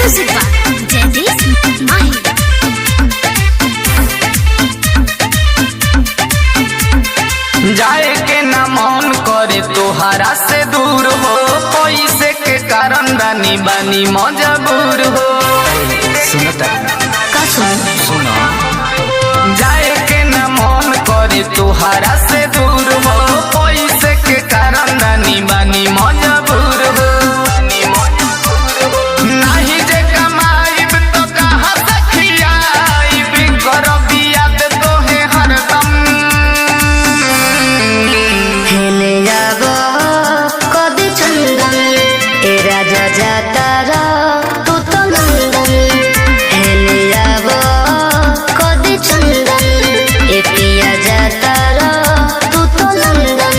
Music by Jagdish Mahi। जाए के ना मन करे तोहरा से दूर हो, पैसे के कारण रानी बानी मजबूर हो। सुनता सुनो जाए के ना मन करे तोहरा से दूर हो, पैसे के कारण रानी बानी मजबूर हो। नहीं जे कमाईब तो कहाँ से खियाईब, करब याद तोहे हरदम। हेले जाबो कदी चंदन ए राजा जातारा तू तो नंदन। हेले जाबो कदी चंदन ए पिया जातारा तू तो नंदन।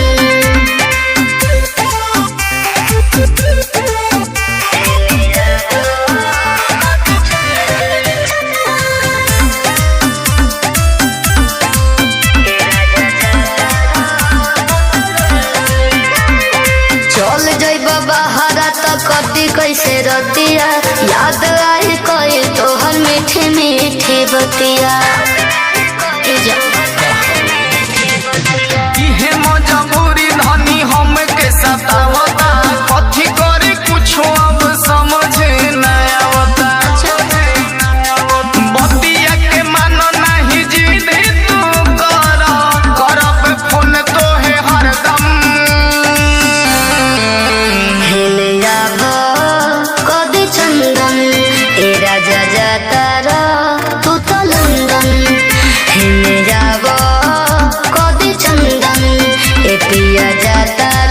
चल जइबा बहारा त कदी कैसे रतिया, याद आई कई तोहर मीठी मीठी बतिया। इहे मजबूरी धनी हमके सतावता, कथी करी कुछो अब समझे न आवता। बतिया के मानो नहीं जिद तू कर, करब फोन तोहे हरदम। हेले जाबो कदी चंदन ए राजा जातारा तू तो लंदन। हेले जाबो कदी चंदन ए पिया जातारा